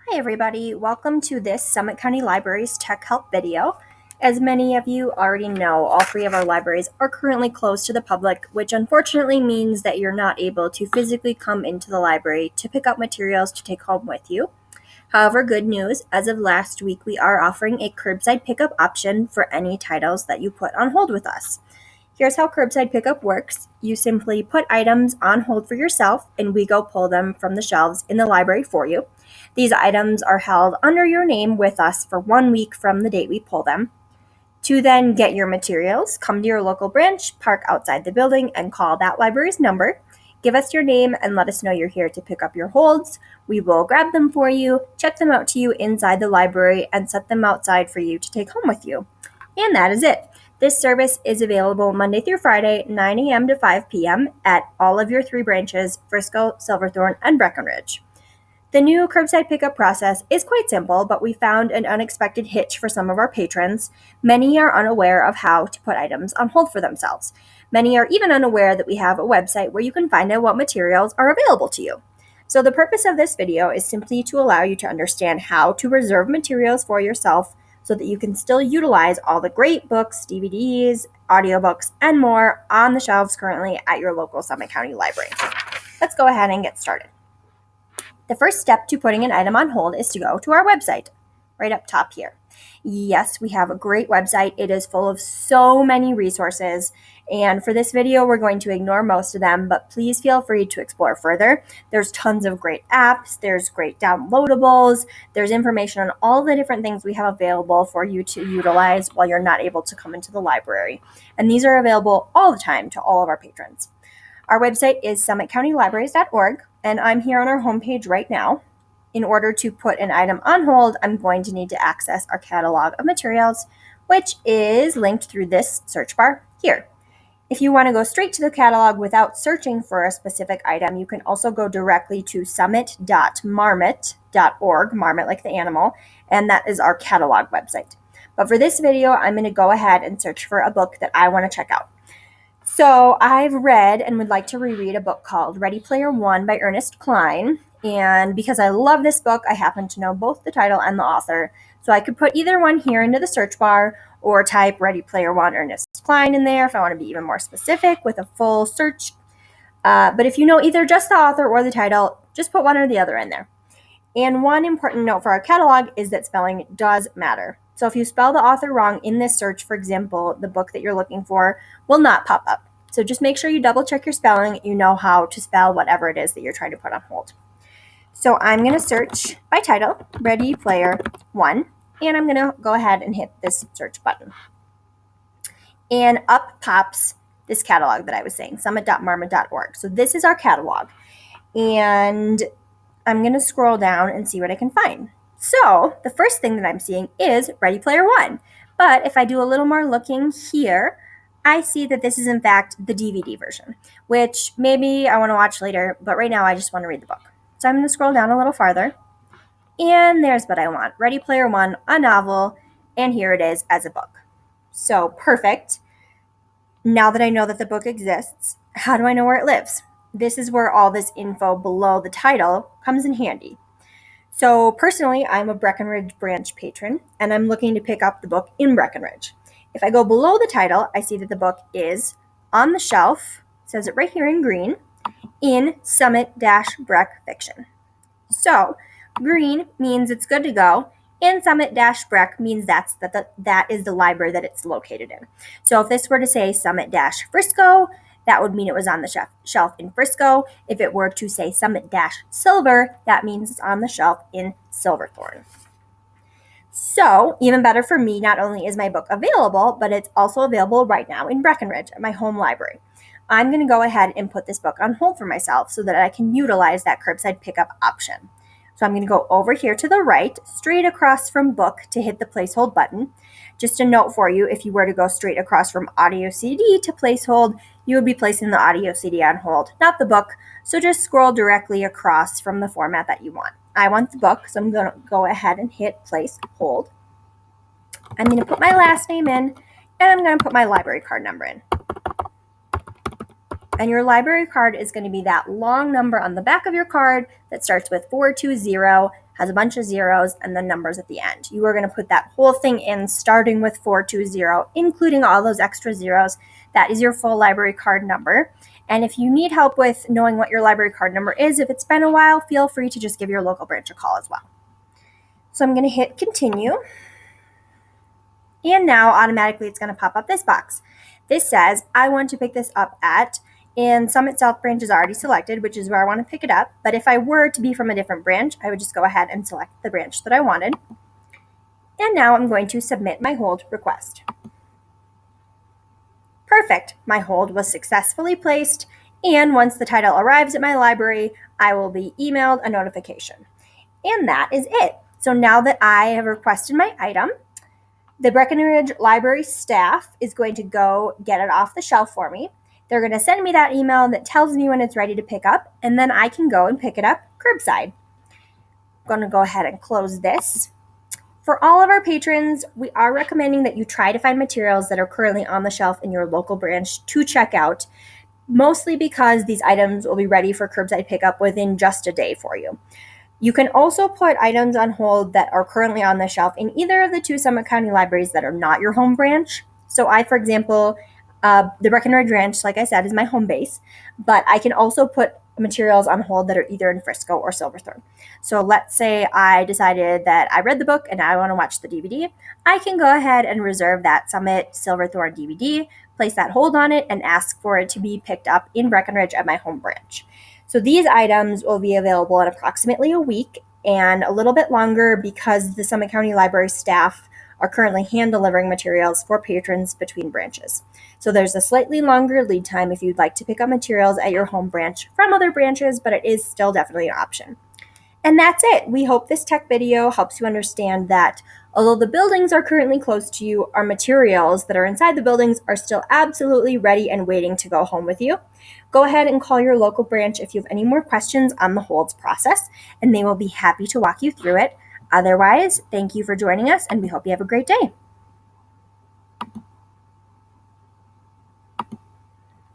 Hi everybody, welcome to this Summit County Library's Tech Help video. As many of you already know, all three of our libraries are currently closed to the public, which unfortunately means that you're not able to physically come into the library to pick up materials to take home with you. However, good news, as of last week, we are offering a curbside pickup option for any titles that you put on hold with us. Here's how curbside pickup works. You simply put items on hold for yourself, and we go pull them from the shelves in the library for you. These items are held under your name with us for 1 week from the date we pull them. To then get your materials, come to your local branch, park outside the building, and call that library's number. Give us your name and let us know you're here to pick up your holds. We will grab them for you, check them out to you inside the library, and set them outside for you to take home with you. And that is it. This service is available Monday through Friday, 9 a.m. to 5 p.m. at all of your 3 branches, Frisco, Silverthorne, and Breckenridge. The new curbside pickup process is quite simple, but we found an unexpected hitch for some of our patrons. Many are unaware of how to put items on hold for themselves. Many are even unaware that we have a website where you can find out what materials are available to you. So the purpose of this video is simply to allow you to understand how to reserve materials for yourself so that you can still utilize all the great books, DVDs, audiobooks, and more on the shelves currently at your local Summit County Library. Let's go ahead and get started. The first step to putting an item on hold is to go to our website, right up top here. Yes, we have a great website. It is full of so many resources, and for this video, we're going to ignore most of them, but please feel free to explore further. There's tons of great apps, there's great downloadables, there's information on all the different things we have available for you to utilize while you're not able to come into the library. And these are available all the time to all of our patrons. Our website is summitcountylibraries.org, and I'm here on our homepage right now. In order to put an item on hold, I'm going to need to access our catalog of materials, which is linked through this search bar here. If you want to go straight to the catalog without searching for a specific item, you can also go directly to summit.marmot.org, marmot like the animal, and that is our catalog website. But for this video, I'm going to go ahead and search for a book that I want to check out. So I've read and would like to reread a book called Ready Player One by Ernest Cline. And because I love this book, I happen to know both the title and the author. So I could put either one here into the search bar or type Ready Player One Ernest Cline in there if I want to be even more specific with a full search. But if you know either just the author or the title, just put one or the other in there. And one important note for our catalog is that spelling does matter. So if you spell the author wrong in this search, for example, the book that you're looking for will not pop up. So just make sure you double check your spelling. You know how to spell whatever it is that you're trying to put on hold. So I'm going to search by title, Ready Player One, and I'm going to go ahead and hit this search button. And up pops this catalog that I was saying, summit.marmot.org. So this is our catalog. And I'm going to scroll down and see what I can find. So the first thing that I'm seeing is Ready Player One. But if I do a little more looking here, I see that this is in fact the DVD version, which maybe I want to watch later, but right now I just want to read the book. So I'm going to scroll down a little farther, and there's what I want. Ready Player One, a novel, and here it is as a book. So perfect. Now that I know that the book exists, how do I know where it lives? This is where all this info below the title comes in handy. So personally, I'm a Breckenridge branch patron, and I'm looking to pick up the book in Breckenridge. If I go below the title, I see that the book is on the shelf, says it right here in green, in Summit-Breck Fiction. So green means it's good to go, and Summit-Breck means that is the library that it's located in. So if this were to say Summit-Frisco, that would mean it was on the shelf in Frisco. If it were to say Summit-Silver, that means it's on the shelf in Silverthorne. So even better for me, not only is my book available, but it's also available right now in Breckenridge at my home library. I'm going to go ahead and put this book on hold for myself so that I can utilize that curbside pickup option. So I'm going to go over here to the right, straight across from book to hit the place hold button. Just a note for you, if you were to go straight across from audio CD to place hold, you would be placing the audio CD on hold, not the book. So just scroll directly across from the format that you want. I want the book, so I'm going to go ahead and hit place hold. I'm going to put my last name in, and I'm going to put my library card number in. And your library card is going to be that long number on the back of your card that starts with 420, has a bunch of zeros and then numbers at the end. You are going to put that whole thing in starting with 420, including all those extra zeros. That is your full library card number. And if you need help with knowing what your library card number is, if it's been a while, feel free to just give your local branch a call as well. So I'm going to hit continue. And now automatically it's going to pop up this box. This says, I want to pick this up at, and Summit South branch is already selected, which is where I want to pick it up. But if I were to be from a different branch, I would just go ahead and select the branch that I wanted. And now I'm going to submit my hold request. Perfect. My hold was successfully placed, and once the title arrives at my library, I will be emailed a notification. And that is it. So now that I have requested my item, the Breckenridge Library staff is going to go get it off the shelf for me. They're going to send me that email that tells me when it's ready to pick up, and then I can go and pick it up curbside. I'm going to go ahead and close this. For all of our patrons, we are recommending that you try to find materials that are currently on the shelf in your local branch to check out, mostly because these items will be ready for curbside pickup within just a day for you. You can also put items on hold that are currently on the shelf in either of the two Summit County libraries that are not your home branch. So I, for example, the Breckenridge branch, like I said, is my home base, but I can also put materials on hold that are either in Frisco or Silverthorne. So let's say I decided that I read the book and I want to watch the DVD. I can go ahead and reserve that Summit Silverthorne DVD, place that hold on it, and ask for it to be picked up in Breckenridge at my home branch. So these items will be available in approximately a week and a little bit longer because the Summit County Library staff are currently hand delivering materials for patrons between branches. So there's a slightly longer lead time if you'd like to pick up materials at your home branch from other branches, but it is still definitely an option. And that's it. We hope this tech video helps you understand that although the buildings are currently close to you, our materials that are inside the buildings are still absolutely ready and waiting to go home with you. Go ahead and call your local branch if you have any more questions on the holds process, and they will be happy to walk you through it. Otherwise, thank you for joining us, and we hope you have a great day.